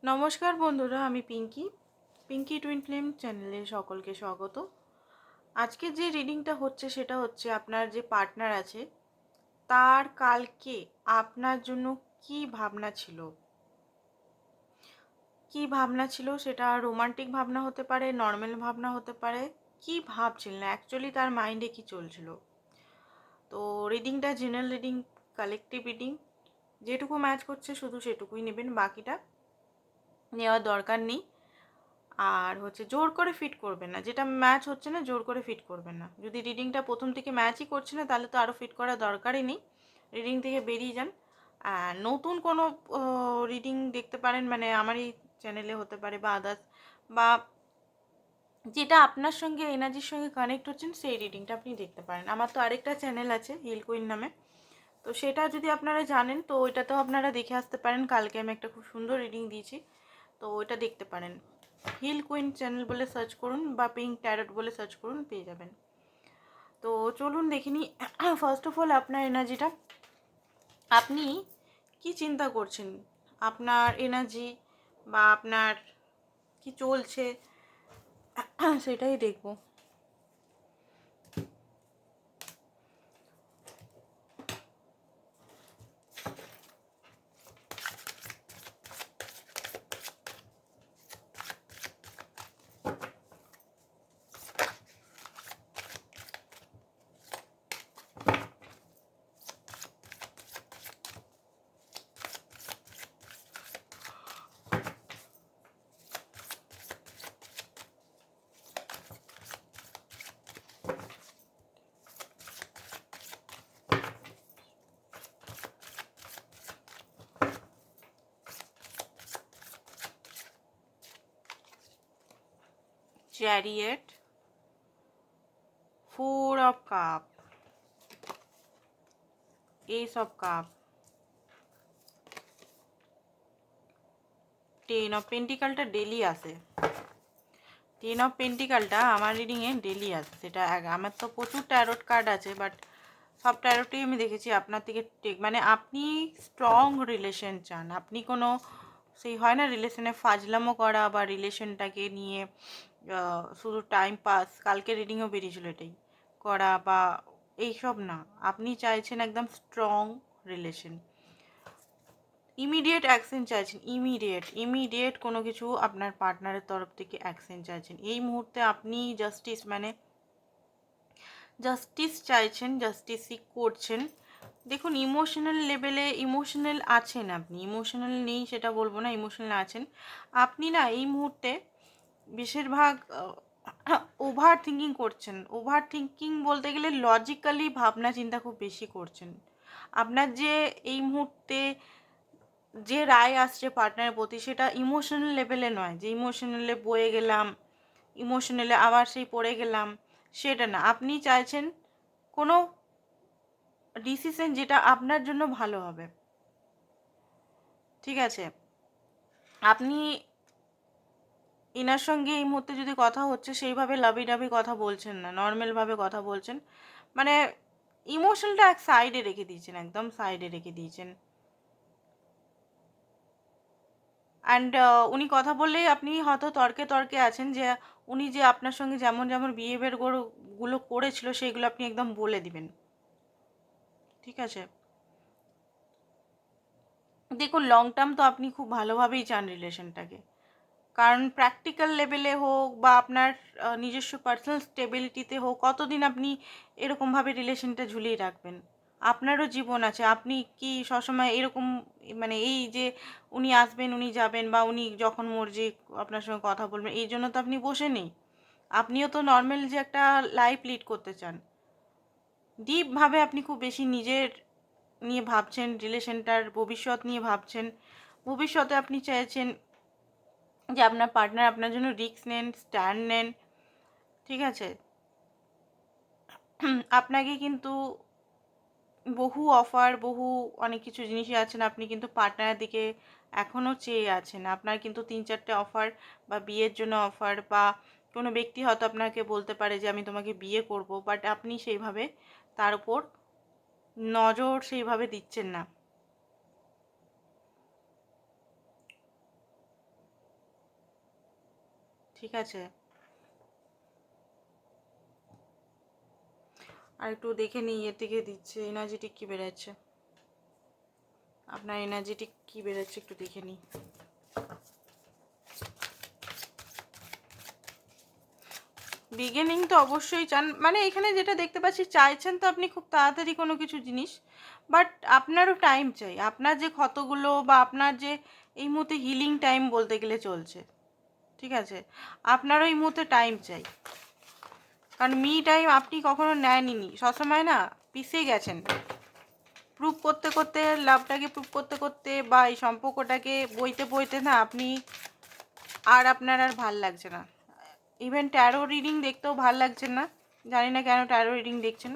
নমস্কার বন্ধুরা, আমি পিঙ্কি টুইন ফ্লেম চ্যানেলে সকলকে স্বাগত। আজকে যে রিডিংটা হচ্ছে সেটা হচ্ছে আপনার যে পার্টনার আছে তার কালকে আপনার জন্য কি ভাবনা ছিল। সেটা রোমান্টিক ভাবনা হতে পারে, নর্মাল ভাবনা হতে পারে। কি ভাবছিলেন অ্যাকচুয়ালি, তার মাইন্ডে কি চলছিল। তো রিডিংটা জেনারেল রিডিং, কালেকটিভ রিডিং, যেটুকু ম্যাচ করছে শুধু সেটুকুই নেবেন, বাকিটা নেওয়ার দরকার নেই। আর হচ্ছে জোর করে ফিট করবেন না, যেটা ম্যাচ হচ্ছে না জোর করে ফিট করবেন না। যদি রিডিংটা প্রথম থেকে ম্যাচই করছে না তাহলে তো আরও ফিট করার দরকারই নেই, রিডিং থেকে বেরিয়ে যান। আর নতুন কোনো রিডিং দেখতে পারেন, মানে আমার এই চ্যানেলে হতে পারে বা আদার্স, বা যেটা আপনার সঙ্গে এনার্জির সঙ্গে কানেক্ট হচ্ছেন সেই রিডিংটা আপনি দেখতে পারেন। আমার তো আরেকটা চ্যানেল আছে হিল কুইন নামে, তো সেটা যদি আপনারা জানেন তো ওইটাতেও আপনারা দেখে আসতে পারেন। কালকে আমি একটা খুব সুন্দর রিডিং দিয়েছি, তো ওইটা দেখতে পারেন। হিল কুইন চ্যানেল বলে সার্চ করুন বা পিঙ্ক ট্যারট বলে সার্চ করুন, পেয়ে যাবেন। তো চলুন দেখে নিই। ফার্স্ট অফ অল আপনার এনার্জিটা, আপনি কি চিন্তা করছেন, আপনার এনার্জি বা আপনার কি চলছে সেটাই দেখব। Chariot, 4 of cup, ace of cup, 10 of পেন্টিকালটা ডেলি আসে। 10 অফ পেন্টিকালটা আমার রিডিংয়ে ডেলি আসে। সেটা আমার তো প্রচুর ট্যারোট কার্ড আছে, বাট সব ট্যারোটেই আমি দেখেছি আপনার থেকে মানে আপনি স্ট্রং রিলেশন চান। আপনি কোনো সেই হয় না রিলেশনে ফাজলামো করা বা রিলেশনটাকে নিয়ে শুধু টাইম পাস, কালকে রিডিংও বেরিয়েছিল এটাই করা, বা এইসব না। আপনি চাইছেন একদম স্ট্রং রিলেশন, ইমিডিয়েট অ্যাকশন চাইছেন, ইমিডিয়েট কোনো কিছু আপনার পার্টনারের তরফ থেকে অ্যাকশন চাইছেন এই মুহূর্তে। আপনি জাস্টিস, মানে জাস্টিস চাইছেন, জাস্টিসই করছেন। দেখুন ইমোশনাল লেভেলে ইমোশনাল আছেন আপনি, ইমোশনাল নেই সেটা বলবো না, ইমোশনাল আছেন আপনি। না এই মুহূর্তে বেশিরভাগ ওভার থিঙ্কিং করছেন। ওভার থিঙ্কিং বলতে গেলে লজিক্যালি ভাবনা চিন্তা খুব বেশি করছেন। আপনার যে এই মুহূর্তে যে রায় আসছে পার্টনারের প্রতি সেটা ইমোশনাল লেভেলে নয়, যে ইমোশনালে বয়ে গেলাম, ইমোশনালে আবার সেই পড়ে গেলাম, সেটা না। আপনি চাইছেন কোনো ডিসিশন যেটা আপনার জন্য ভালো হবে, ঠিক আছে। আপনি এনার সঙ্গে এই মুহূর্তে যদি কথা হচ্ছে সেইভাবে লাভি ডাভি কথা বলছেন না, নর্মালভাবে কথা বলছেন, মানে ইমোশনটা এক সাইডে রেখে দিয়েছেন, একদম সাইডে রেখে দিয়েছেন। অ্যান্ড উনি কথা বললেই আপনি হয়তো তর্কে তর্কে আছেন যে উনি যে আপনার সঙ্গে যেমন যেমন বিহেভিয়ারগুলো করেছিল সেইগুলো আপনি একদম বলে দিবেন, ঠিক আছে। দেখুন লং টার্ম তো আপনি খুব ভালোভাবেই চান রিলেশনটাকে, কারণ প্র্যাকটিক্যাল লেভেলে হোক বা আপনার নিজস্ব পার্সোনাল স্টেবিলিটিতে হোক, কতদিন আপনি এরকমভাবে রিলেশনটা ঝুলিয়ে রাখবেন। আপনারও জীবন আছে, আপনি কি সবসময় এরকম, মানে এই যে উনি আসবেন উনি যাবেন বা উনি যখন মর্জি আপনার সঙ্গে কথা বলবেন এই জন্য তো আপনি বসে নেই। আপনিও তো নর্মাল যে একটা লাইফ লিড করতে চান। ডিপভাবে আপনি খুব বেশি নিজের নিয়ে ভাবছেন, রিলেশনটার ভবিষ্যৎ নিয়ে ভাবছেন। ভবিষ্যতে আপনি চাইছেন যে আপনার পার্টনার আপনার জন্য রিস্ক নেন, স্ট্যান্ড নেন, ঠিক আছে। আপনাকে কিন্তু বহু অফার, বহু অনেক কিছু জিনিসই আছেন, আপনি কিন্তু পার্টনারের দিকে এখনও চেয়ে আছেন। আপনার কিন্তু 3-4টে অফার, বা বিয়ের জন্য অফার, বা কোনো ব্যক্তি হয়তো আপনাকে বলতে পারে যে আমি তোমাকে বিয়ে করব, বাট আপনি সেইভাবে তার উপর নজর সেইভাবে দিচ্ছেন না। ঠিক আছে, আর একটু দেখে নিই এর থেকে দিচ্ছে এনার্জেটিক কী বেরোচ্ছে, আপনার এনার্জেটিক কী বেরোচ্ছে একটু দেখে নিই। বিগিনিং তো অবশ্যই চান, মানে এখানে যেটা দেখতে পাচ্ছি চাইছেন তো আপনি খুব তাড়াতাড়ি কোনো কিছু জিনিস, বাট আপনারও টাইম চাই। আপনার যে ক্ষতগুলো বা আপনার যে এই মুহূর্তে হিলিং টাইম বলতে গেলে চলছে, ঠিক আছে, আপনারও এই মুহূর্তে টাইম চাই। কারণ মি টাইম আপনি কখনো নেননি, সবসময় না পিছিয়ে গেছেন প্রুভ করতে করতে, লাভটাকে প্রুভ করতে করতে বা এই সম্পর্কটাকে বইতে বইতে না আপনি আর আপনার আর ভাল লাগছে না। ইভেন ট্যারো রিডিং দেখতেও ভাল লাগছে না, জানি না কেন ট্যারো রিডিং দেখছেন।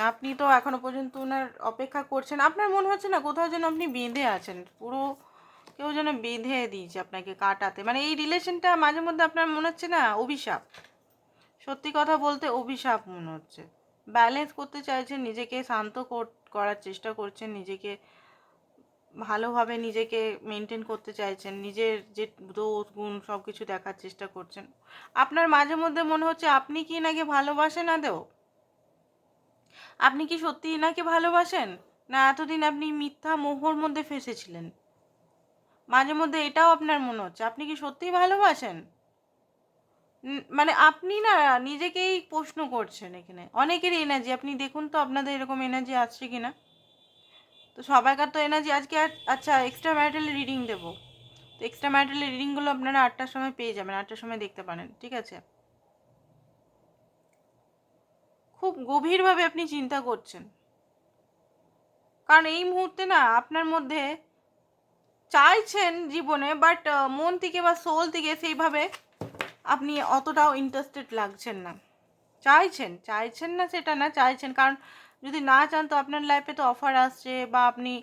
আপনি তো এখনো পর্যন্ত ওনার অপেক্ষা করছেন, আপনার মনে হচ্ছে না কোথাও যেন আপনি বেঁধে আছেন, পুরো কেউ যেন বেঁধে দিয়েছে আপনাকে কাটাতে, মানে এই রিলেশনটা মাঝে মধ্যে আপনার মনে হচ্ছে না অভিশাপ, সত্যি কথা বলতে অভিশাপ মনে হচ্ছে। ব্যালেন্স করতে চাইছেন, নিজেকে শান্ত করার চেষ্টা করছেন, নিজেকে ভালোভাবে নিজেকে মেনটেন করতে চাইছেন, নিজের যে দোষ গুণ সব কিছু দেখার চেষ্টা করছেন। আপনার মাঝে মধ্যে মনে হচ্ছে আপনি কি নাকি ভালোবাসেন আদৌ, আপনি কি সত্যি এনাকে ভালোবাসেন, না এতদিন আপনি মিথ্যা মোহর মধ্যে ফেসেছিলেন। মাঝে মধ্যে এটাও আপনার মনে হচ্ছে আপনি কি সত্যিই ভালোবাসেন। মানে আপনি না নিজেকেই প্রশ্ন করছেন এখানে, অনেকেরই এনার্জি আপনি দেখুন তো আপনাদের এরকম এনার্জি আসছে কিনা। তো সবাইকার তো এনার্জি আজকে আচ্ছা এক্সট্রা ম্যারিটাল রিডিং দেবো, তো এক্সট্রা ম্যারিটাল রিডিংগুলো আপনারা 8টার সময় পেয়ে যাবেন, 8টার সময় দেখতে পারেন, ঠিক আছে। খুব গভীরভাবে আপনি চিন্তা করছেন, কারণ এই মুহূর্তে না আপনার মধ্যে চাইছেন জীবনে, বাট মন থেকে বা সোল থেকে সেইভাবে আপনি অতটাও ইন্টারেস্টেড লাগছেন না। চাইছেন না সেটা না, চাইছেন, কারণ যদি না চান তো আপনার লাইফে তো অফার আসছে বা আপনি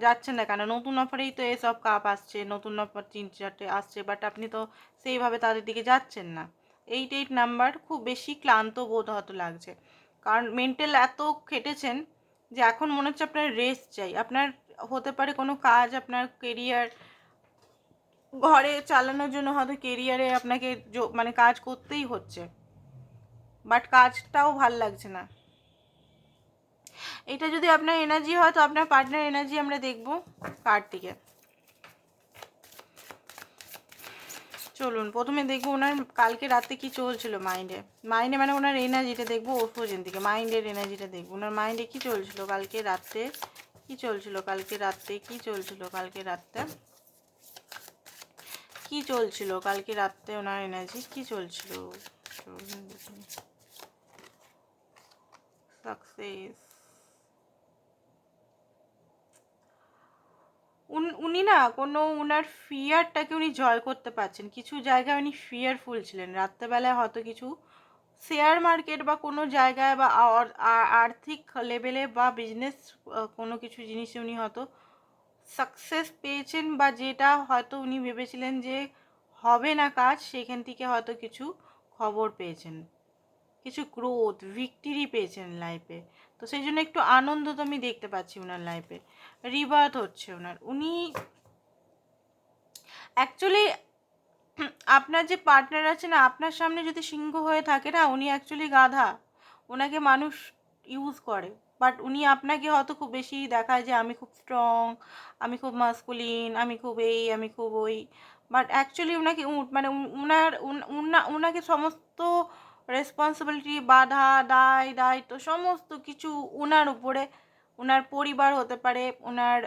যাচ্ছেন না কেন, নতুন অফারেই তো এসব কাপ আসছে, নতুন অফার 3-4টে আসছে, বাট আপনি তো সেইভাবে তাদের দিকে যাচ্ছেন না। 8 নাম্বার খুব বেশি ক্লান্ত বোধ হয়তো লাগছে, কারণ মেন্টাল এত খেটেছেন যে এখন মনে হচ্ছে আপনার রেস্ট চাই। আপনার হতে পারে কোনো কাজ, আপনার কেরিয়ার, ঘরে চালানোর জন্য হয়তো কেরিয়ারে আপনাকে মানে কাজ করতেই হচ্ছে, বাট কাজটাও ভাল লাগছে না। এটা যদি আপনার এনার্জি হয় তো আপনার পার্টনার এনার্জি আমরা দেখব কার্ড থেকে। চলুন প্রথমে দেখবো ওনার কালকে রাতে কি চলছিল মাইন্ডে, মানে ওনার এনার্জিটা দেখবো ওপোজিট থেকে, মাইন্ডের এনার্জিটা দেখবো, ওনার মাইন্ডে কি চলছিল কালকে রাতে, কি চলছিল কালকে রাতে, কি চলছিল কালকে রাতে, কি চলছিল কালকে রাতে, ওনার এনার্জি কি চলছিল। সাকসেস, উনি না কোনো উনার ফিয়ারটাকে উনি জয় করতে পারছেন, কিছু জায়গায় উনি ফিয়ারফুল ছিলেন রাত্রেবেলায়, হয়তো কিছু শেয়ার মার্কেট বা কোনো জায়গায় বা আর্থিক লেভেলে বা বিজনেস কোনো কিছু জিনিসে উনি হয়তো সাকসেস পেয়েছেন, বা যেটা হয়তো উনি ভেবেছিলেন যে হবে না কাজ, সেখান থেকে হয়তো কিছু খবর পেয়েছেন, কিছু গ্রোথ ভিক্টরি পেয়েছেন লাইফে। তো সেই জন্য একটু আনন্দ তো আমি দেখতে পাচ্ছি ওনার লাইফে, রিবার্থ হচ্ছে ওনার। উনি অ্যাকচুয়ালি আপনার যে পার্টনার আছে না, আপনার সামনে যদি সিংহ হয়ে থাকে না, উনি অ্যাকচুয়ালি গাধা, ওনাকে মানুষ ইউজ করে, বাট উনি আপনাকে হয়তো খুব বেশি দেখায় যে আমি খুব স্ট্রং, আমি খুব মাস্কুলিন, আমি খুব এই, আমি খুব ওই, বাট অ্যাকচুয়ালি ওনাকে মানে ওনাকে সমস্ত রেসপন্সিবিলিটি, বাধা, দায়িত্ব সমস্ত কিছু ওনার উপরে, ওনার পরিবার হতে পারে, ওনার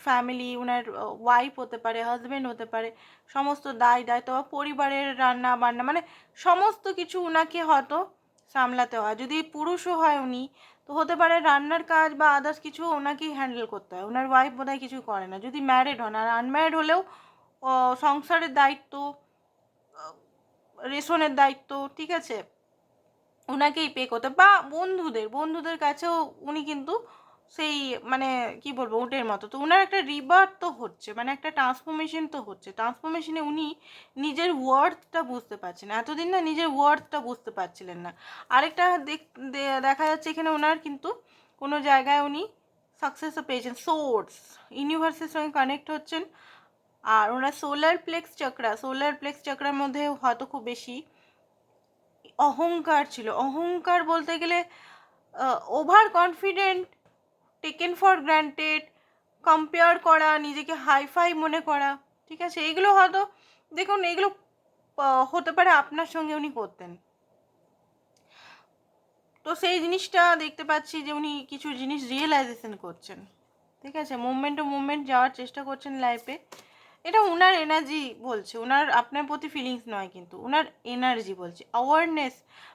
ফ্যামিলি, ওনার ওয়াইফ হতে পারে, হাজব্যান্ড হতে পারে, সমস্ত দায়িত্ব বা পরিবারের রান্না বান্না, মানে সমস্ত কিছু ওনাকে হয়তো সামলাতে হয়। যদি পুরুষও হয় উনি, তো হতে পারে রান্নার কাজ বা আদার্স কিছু ওনাকেই হ্যান্ডেল করতে হয়, ওনার ওয়াইফ বোধহয় কিছু করে না যদি ম্যারিড হন। আর আনম্যারিড হলেও সংসারের দায়িত্ব, রেশনের দায়িত্ব, ঠিক আছে, ওনাকেই পে করতে, বা বন্ধুদের কাছেও উনি কিন্তু সেই মানে কি বলবো উটের মতো। তো ওনার একটা রিবার্থ তো হচ্ছে, মানে একটা ট্রান্সফরমেশন তো হচ্ছে, ট্রান্সফরমেশনে উনি নিজের ওয়ার্থটা বুঝতে পারছেন, এতদিন না নিজের ওয়ার্থটা বুঝতে পারছিলেন না। আরেকটা দেখা যাচ্ছে এখানে ওনার কিন্তু কোনো জায়গায় উনি সাকসেসও পেয়েছেন, সোর্স ইউনিভার্সের সঙ্গে কানেক্ট হচ্ছেন, আর ওনার সোলার প্লেক্স চক্রার মধ্যে হয়তো খুব বেশি অহংকার ছিল। অহংকার বলতে গেলে over confident, taken for granted, compare করা, নিজেকে হাইফাই মনে করা, ঠিক আছে, এগুলো হয়তো দেখুন এগুলো হতে পারে আপনার সঙ্গে উনি করতেন। তো সেই জিনিসটা দেখতে পাচ্ছি যে উনি কিছু জিনিস রিয়েলাইজেশন করছেন, ঠিক আছে, মুভমেন্ট টু মুভমেন্ট যাওয়ার চেষ্টা করছেন লাইফে। এটা ওনার এনার্জি বলছে, ওনার আপনার প্রতি ফিলিংস নয়, কিন্তু ওনার এনার্জি বলছে, অ্যাওয়ারনেস,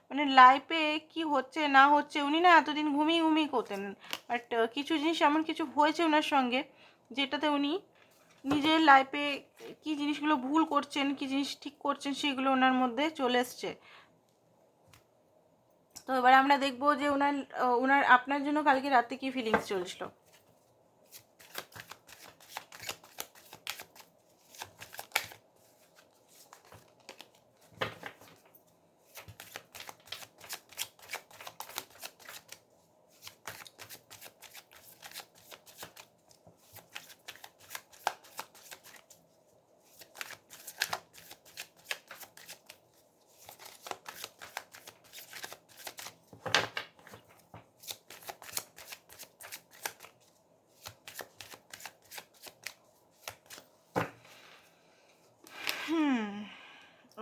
মানে লাইফে কি হচ্ছে না হচ্ছে। উনি না এতদিন ঘুমিয়ে করতেন, বাট কিছু জিনিস এমন কিছু হয়েছে ওনার সঙ্গে যেটাতে উনি নিজের লাইফে কি জিনিসগুলো ভুল করছেন, কি জিনিস ঠিক করছেন, সেগুলো ওনার মধ্যে চলে এসছে। তো এবার আমরা দেখবো যে ওনার আপনার জন্য কালকে রাতে কি ফিলিংস চলছিল।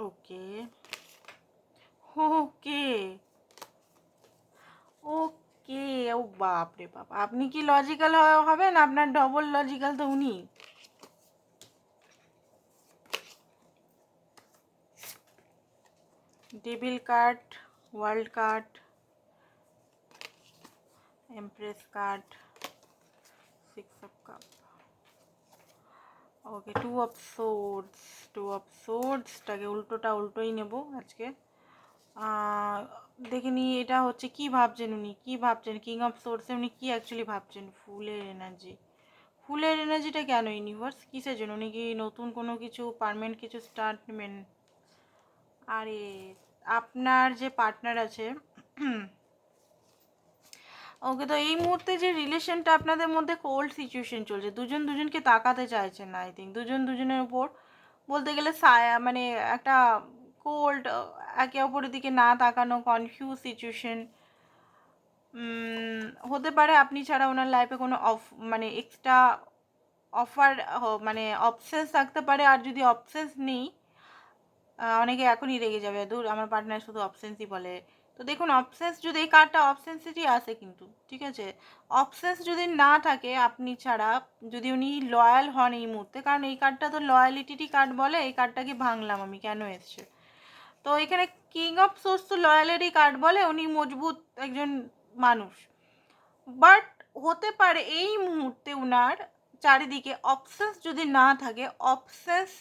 ওকে ওকে ওকে, ও বাপ রে বাপ, আপনি কি লজিক্যাল হবেন? আপনার ডবল লজিক্যাল তো উনি। Devil card, world card, empress card, 6 of cup, okay, 2 of সোর্ডসটাকে উল্টোই নেব আজকে। দেখে নিই এটা হচ্ছে কি ভাবছেন উনি, কি ভাবছেন কিং অফ সোর্সে উনি কি অ্যাকচুয়ালি ভাবছেন। ফুলের এনার্জিটা কেন ইউনিভার্স, কিসের জন্য? উনি কি নতুন কোনো কিছু পারমানেন্ট কিছু স্টার্ট নেবেন? আরে আপনার যে পার্টনার আছে ওকে, তো এই মুহূর্তে যে রিলেশনটা আপনাদের মধ্যে কোল্ড সিচুয়েশন চলছে, দুজনকে তাকাতে চাইছেন না, আই থিঙ্ক দুজনের উপর বলতে গেলে মানে একটা কোল্ড, একে অপরের দিকে না তাকানো, কনফিউজ সিচুয়েশন হতে পারে। আপনি ছাড়া ওনার লাইফে কোনো মানে এক্সট্রা অফার মানে অবসেস থাকতে পারে। আর যদি অবসেস নেই, অনেকে এখনই রেগে যাবে, দূর আমার পার্টনার শুধু অবসেন্সই বলে। তো দেখুন, অবসেস যদি এই কার্ডটা অবসেন্সিটি আসে কিন্তু, ঠিক আছে, অবসেস যদি না থাকে আপনি ছাড়া, যদি উনি লয়াল হন এই মুহূর্তে, কারণ এই কার্ডটা তো লয়ালিটি কার্ড বলে, এই কার্ডটাকে ভাঙলাম আমি কেন এসছে। তো এখানে কিং অফ সোর্স তো লয়ালেরই কার্ড বলে, উনি মজবুত একজন মানুষ। বাট হতে পারে এই মুহূর্তে উনার চারিদিকে অবসেস যদি না থাকে, অবসেস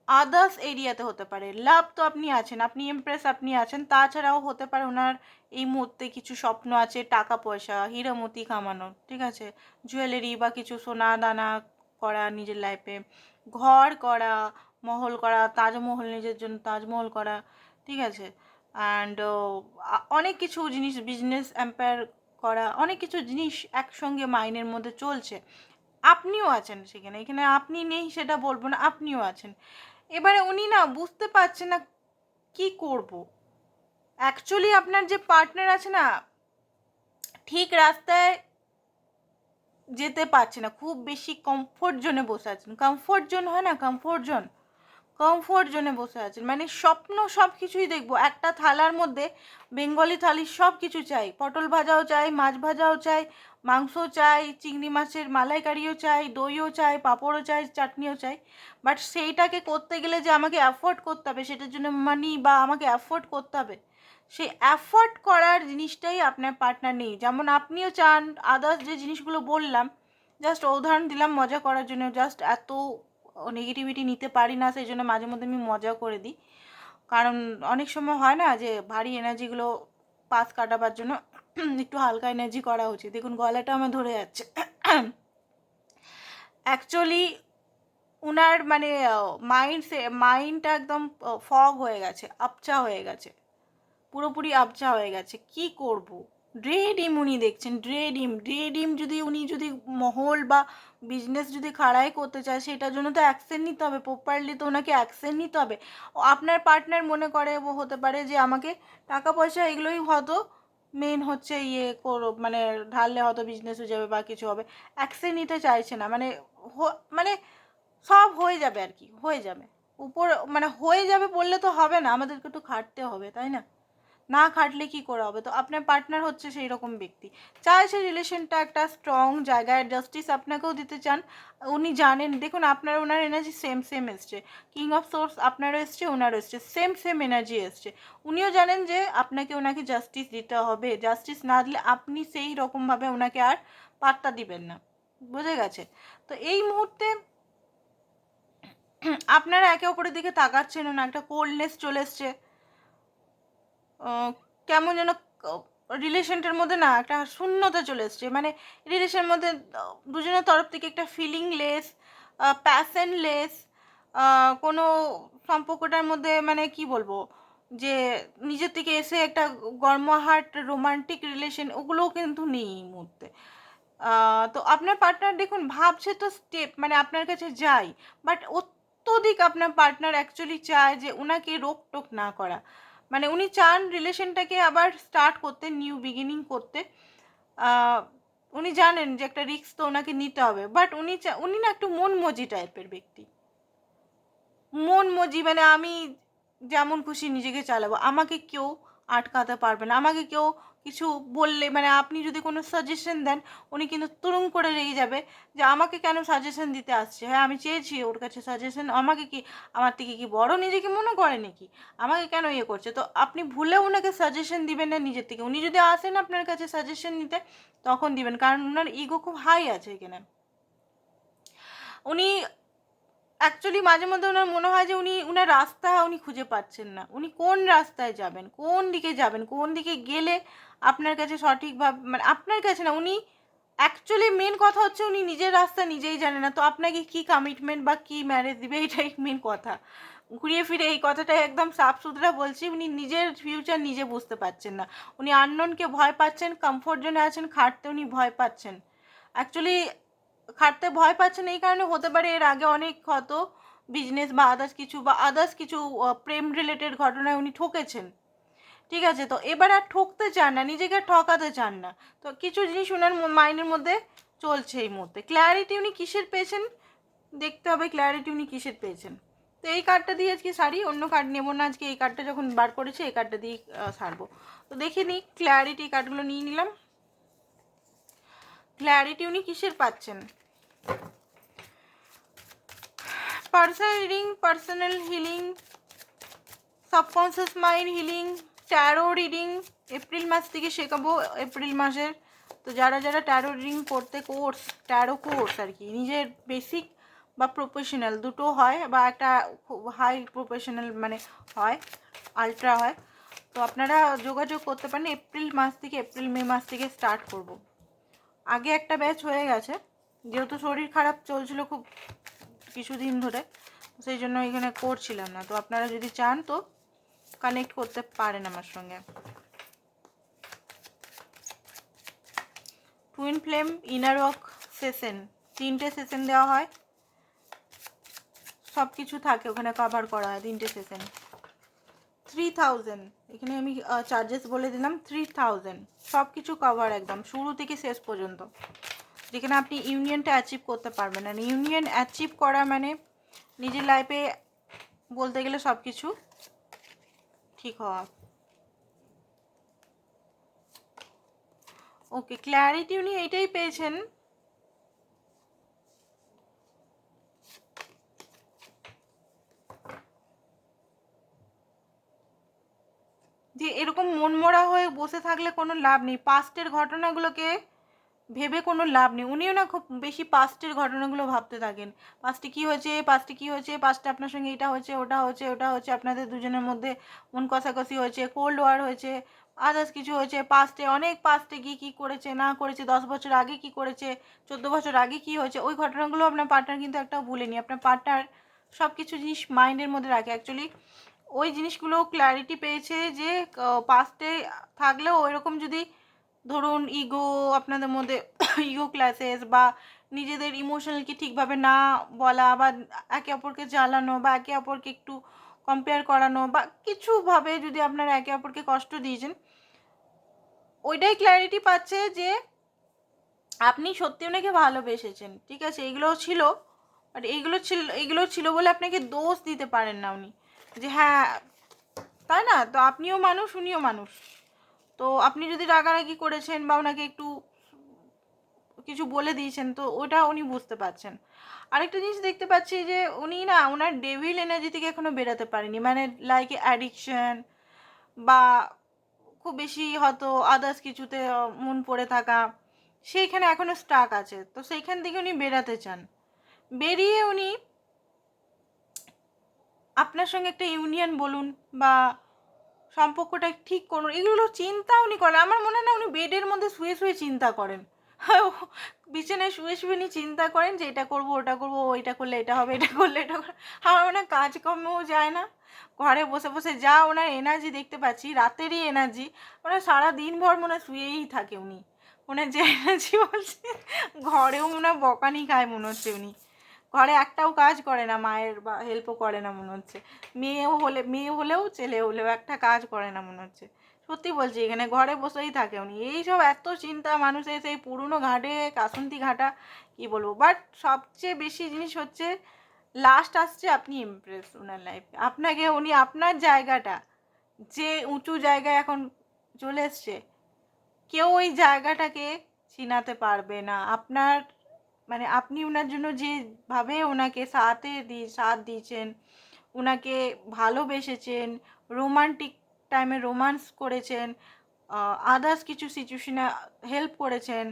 আদার্স এরিয়াতে হতে পারে। লাভ তো আপনি আছেন, আপনি এমপ্রেস আপনি আছেন, তাছাড়াও হতে পারে ওনার এই মুহূর্তে কিছু স্বপ্ন আছে, টাকা পয়সা, হীরামতি কামানোর, ঠিক আছে, জুয়েলারি বা কিছু সোনা দানা করা নিজের লাইফে, ঘর করা, মহল করা, তাজমহল, নিজের জন্য তাজমহল করা, ঠিক আছে, অ্যান্ড অনেক কিছু জিনিস, বিজনেস এম্পায়ার করা, অনেক কিছু জিনিস একসঙ্গে মাইন্ডের মধ্যে চলছে। আপনিও আছেন সেখানে, এখানে আপনি নেই সেটা বলবো না, আপনিও আছেন। এবারে উনি না বুঝতে পারছে না কি করব। অ্যাকচুয়ালি আপনার যে পার্টনার আছে না, ঠিক রাস্তায় যেতে পারছে না, খুব বেশি কমফোর্ট জোনে বসে আছেন। কমফোর্ট জোন হয় না, কমফোর্ট জোনে বসে আছেন, মানে স্বপ্ন সব কিছুই দেখবো একটা থালার মধ্যে, বেঙ্গলি থালির সব কিছু চাই, পটল ভাজাও চাই, মাছ ভাজাও চাই, মাংস চাই, চিংড়ি মাছের মালাইকারিও চাই, দইও চাই, পাঁপড়ও চাই, চাটনিও চাই। বাট সেইটাকে করতে গেলে যে আমাকে অ্যাফোর্ড করতে হবে, সেটার জন্য মানি বা আমাকে অ্যাফোর্ড করতে হবে, সেই অ্যাফোর্ড করার জিনিসটাই আপনার পার্টনার নেই। যেমন আপনিও চান, আদার্স যে জিনিসগুলো বললাম, জাস্ট উদাহরণ দিলাম মজা করার জন্য, জাস্ট এত নেগেটিভিটি নিতে পারি না, সেই জন্য মাঝে মধ্যে আমি মজা করে দিই। কারণ অনেক সময় হয় না যে ভারী এনার্জিগুলো পাস কাটাবার জন্য একটু হালকা এনার্জি করা উচিত। দেখুন গলাটা আমার ধরে যাচ্ছে। অ্যাকচুয়ালি উনার মানে মাইন্ডটা একদম ফগ হয়ে গেছে, আবছা হয়ে গেছে, পুরোপুরি আবছা হয়ে গেছে। কি করব? ড্রে ডিম উনি দেখছেন, ড্রে ডিম যদি উনি যদি মহল বা বিজনেস যদি খাড়াই করতে চায় সেটার জন্য তো অ্যাকশন নিতে হবে, প্রপারলি তো ওনাকে অ্যাকশন নিতে হবে। ও আপনার পার্টনার মনে করে ও হতে পারে যে আমাকে টাকা পয়সা এগুলোই হয়তো মেন হচ্ছে ইয়ে করো, মানে ঢাললে হয়তো বিজনেস হয়ে যাবে বা কিছু হবে, অ্যাকশন নিতে চাইছে না, মানে মানে সব হয়ে যাবে আর কি, হয়ে যাবে উপর, মানে হয়ে যাবে বললে তো হবে না, আমাদেরকে একটু খাটতে হবে তাই না, না খাটলে কি করে হবে। তো আপনার পার্টনার হচ্ছে সেই রকম ব্যক্তি, চায় সে রিলেশনটা একটা স্ট্রং জায়গায়, জাস্টিস আপনাকেও দিতে চান। উনি জানেন, দেখুন আপনার ওনার এনার্জি সেম সেম এসছে, কিং অফ সোর্স আপনারও এসছে ওনারও এসছে, সেম সেম এনার্জি এসছে। উনিও জানেন যে আপনাকে ওনাকে জাস্টিস দিতে হবে, জাস্টিস না দিলে আপনি সেই রকমভাবে ওনাকে আর পাত্তা দিবেন না, বুঝে গেছে। তো এই মুহূর্তে আপনারা একে অপরের দিকে তাকাচ্ছেন না, একটা কোল্ডনেস চলে এসছে, কেমন যেন রিলেশনটার মধ্যে না একটা শূন্যতা চলে এসছে, মানে রিলেশনের মধ্যে দুজনের তরফ থেকে একটা ফিলিংলেস, প্যাশনলেস, কোনো সম্পর্কটার মধ্যে মানে কি বলবো, যে নিজের থেকে এসে একটা গর্মহাট রোমান্টিক রিলেশন ওগুলোও কিন্তু নেই এই মুহূর্তে। তো আপনার পার্টনার দেখুন ভাবছে তো স্টেপ, মানে আপনার কাছে যাই, বাট অত্যধিক আপনার পার্টনার অ্যাকচুয়ালি চায় যে ওনাকে রোকটোক না করা, মানে উনি চান রিলেশনটাকে আবার স্টার্ট করতে, নিউ বিগিনিং করতে। উনি জানেন যে একটা রিস্ক তো ওনাকে নিতে হবে, বাট উনি না একটু মনমজি টাইপের ব্যক্তি, মনমজি, মানে আমি যেমন খুশি নিজেকে চালাবো, আমাকে কেউ আটকাতে পারবে না, আমাকে কেউ কিছু বললে, মানে আপনি যদি কোনো সাজেশন দেন উনি কিন্তু তুরুম করে রেগে যাবে যে আমাকে কেন সাজেশন দিতে আসছে, হ্যাঁ আমি চেয়েছি ওর কাছে সাজেশন, আমাকে কি আমার থেকে কি বড় নিজেকে মনে করে নাকি, আমাকে কেন ইয়ে করছে। তো আপনি ভুলেও ওনাকে সাজেশন দিবেন না নিজের থেকে, উনি যদি আসেন আপনার কাছে সাজেশন নিতে তখন দিবেন, কারণ ওনার ইগো খুব হাই আছে এখানে। উনি অ্যাকচুয়ালি মাঝে মধ্যে ওনার মনে হয় যে উনার রাস্তা উনি খুঁজে পাচ্ছেন না, উনি কোন রাস্তায় যাবেন, কোন দিকে যাবেন, কোন দিকে গেলে আপনার কাছে সঠিকভাবে, মানে আপনার কাছে না, উনি অ্যাকচুয়ালি মেন কথা হচ্ছে উনি নিজের রাস্তা নিজেই জানে না, তো আপনাকে কি কমিটমেন্ট বা কি ম্যারেজ দিবে, এটাই মেন কথা। ঘুরিয়ে ফিরে এই কথাটাই একদম সাফ সুতরা বলছি, উনি নিজের ফিউচার নিজে বুঝতে পারছেন না, উনি আননোনকে ভয় পাচ্ছেন, কমফোর্ট জোনে আছেন, খাটতে উনি ভয় পাচ্ছেন। অ্যাকচুয়ালি খাটতে ভয় পাচ্ছেন এই কারণে হতে পারে এর আগে অনেক হয়তো বিজনেস বা আদার্স কিছু প্রেম রিলেটেড ঘটনায় উনি ঠকেছেন, ঠিক আছে। তো এবার আর ঠকতে চান না, নিজেকে আর ঠকাতে চান না, তো কিছু জিনিস ওনার মাইন্ডের মধ্যে চলছে এই মুহূর্তে। ক্ল্যারিটি উনি কিসের পেয়েছেন দেখতে হবে, ক্ল্যারিটি উনি কিসের পেয়েছেন। তো এই কার্ডটা দিয়ে আজকে সারি, অন্য কার্ড নেবো না আজকে, এই কার্ডটা যখন বার করেছে এই কার্ডটা দিয়ে সারবো। তো দেখে নিই ক্ল্যারিটি, কার্ডগুলো নিয়ে নিলাম। ক্ল্যারিটি উনি কিসের পাচ্ছেন, personal reading, personal healing, subconscious mind healing, tarot reading April মাস থেকে শেখাবো, এপ্রিল মাসের। তো যারা যারা ট্যারো রিডিং করতে ট্যারো কোর্স আর কি, নিজের বেসিক বা প্রফেশনাল দুটো হয়, বা একটা হাই প্রফেশনাল মানে হয়, আলট্রা হয়, তো আপনারা যোগাযোগ করতে পারেন। এপ্রিল মাস থেকে, এপ্রিল মে মাস থেকে স্টার্ট করব। আগে একটা ব্যাচ হয়ে গেছে, যেহেতু শরীর খারাপ চলছিল খুব কিছুদিন ধরে, সেই জন্য এখানে করছিলাম না। তো আপনারা যদি চান তো কানেক্ট করতে পারেন আমার সঙ্গে। Twin flame inner work session, 3টে সেশন দেওয়া হয়, সব কিছু থাকে ওখানে, কভার করা হয় 3টে সেশন। 3000 এখানে আমি চার্জেস বলে দিলাম, 3000 সব কিছু কভার একদম শুরু থেকে শেষ পর্যন্ত, যেখানে আপনি ইউনিয়নটা অ্যাচিভ করতে পারবেন। আর ইউনিয়ন অ্যাচিভ করা মানে নিজের লাইফে বলতে গেলে সব কিছু ঠিক হওয়া। ওকে, ক্ল্যারিটি উনি এইটাই পেয়েছেন যে এরকম মনমরা হয়ে বসে থাকলে কোনো লাভ নেই, পাস্টের ঘটনাগুলোকে ভেবে কোনো লাভ নেই। উনিও না খুব বেশি পাস্টের ঘটনাগুলো ভাবতে থাকেন, পাস্টে কী হয়েছে, পাস্টে কী হয়েছে, পাস্টে আপনার সঙ্গে এটা হয়েছে, ওটা হয়েছে, ওটা হয়েছে, আপনাদের দুজনের মধ্যে মন কষাকষি হয়েছে, কোল্ড ওয়ার হয়েছে, আদার্স কিছু হয়েছে, পাস্টে অনেক পাস্টে গিয়ে কী করেছে না করেছে, 10 বছর আগে কী করেছে, 14 বছর আগে কী হয়েছে, ওই ঘটনাগুলো আপনার পার্টনার কিন্তু একটাও ভুলেনি। আপনার পার্টনার সব কিছু জিনিস মাইন্ডের মধ্যে রাখে, অ্যাকচুয়ালি ওই জিনিসগুলো ক্ল্যারিটি পেয়েছে যে পাস্টে থাকলেও ওইরকম যদি ধরুন ইগো আপনাদের মধ্যে ইগো ক্লাসেস বা নিজেদের ইমোশনালকে ঠিকভাবে না বলা, বা একে অপরকে জ্বালানো, বা একে অপরকে একটু কম্পেয়ার করানো, বা কিছুভাবে যদি আপনারা একে অপরকে কষ্ট দিয়েছেন, ওইটাই ক্ল্যারিটি পাচ্ছে যে আপনি সত্যি ওনাকে ভালোবেসেছেন। ঠিক আছে, এগুলোও ছিল, বাট এইগুলো ছিল বলে আপনাকে দোষ দিতে পারেন না উনি, যে হ্যাঁ, তাই না? তো আপনিও মানুষ, উনিও মানুষ। তো আপনি যদি রাগারাগি করেছেন বা ওনাকে একটু কিছু বলে দিয়েছেন, তো ওটা উনি বুঝতে পারছেন। আরেকটা জিনিস দেখতে পাচ্ছি যে উনি না ওনার ডেভিল এনার্জি থেকে এখনো বেরোতে পারেনি, মানে লাইক অ্যাডিকশন, বা খুব বেশি হয়তো আদার্স কিছুতে মন পড়ে থাকা, সেইখানে এখনো স্টাক আছে। তো সেইখান থেকে উনি বেরাতে চান। বেরিয়ে উনি আপনার সঙ্গে একটা ইউনিয়ন বলুন, বা সম্পর্কটা ঠিক করুন, এগুলো চিন্তা উনি করেন। আমার মনে হয় না উনি বেডের মধ্যে শুয়ে শুয়ে চিন্তা করেন। বিছানায় শুয়ে শুয়ে উনি চিন্তা করেন যে এটা করবো, ওটা করবো, ওইটা করলে এটা হবে, এটা করলে এটা হবে। আমার মনে হয় কাজকর্মেও যায় না, ঘরে বসে বসে যা ওনার এনার্জি দেখতে পাচ্ছি, রাতেরই এনার্জি, ওনার সারা দিনভর মনে হয় শুয়েই থাকে উনি। ওনার যে এনার্জি বলছে, ঘরেও মনে হয় বকানি খায় মনে হচ্ছে উনি। ঘরে একটাও কাজ করে না, মায়ের বা হেল্পও করে না মনে হচ্ছে। মেয়ে হলেও ছেলে হলেও একটা কাজ করে না মনে হচ্ছে। সত্যি বলছি, এখানে ঘরে বসেই থাকে উনি। এইসব এত চিন্তা মানুষের, সেই পুরনো ঘাটে কাসুন্তি ঘাটা, কি বলবো। বাট সবচেয়ে বেশি জিনিস হচ্ছে, লাস্ট আসছে আপনি ইমপ্রেস ওনার লাইফে। আপনাকে উনি আপনার জায়গাটা, যে উঁচু জায়গায় এখন চলে এসছে, কেউ ওই জায়গাটাকে চিনাতে পারবে না। আপনার মানে আপনি ওনার জন্য যেভাবে ওনাকে সাথ দিয়েছেন, ওনাকে ভালোবেসেছেন, রোমান্টিক টাইমে রোমান্স করেছেন, আদার্স কিছু সিচুয়েশনে হেল্প করেছেন,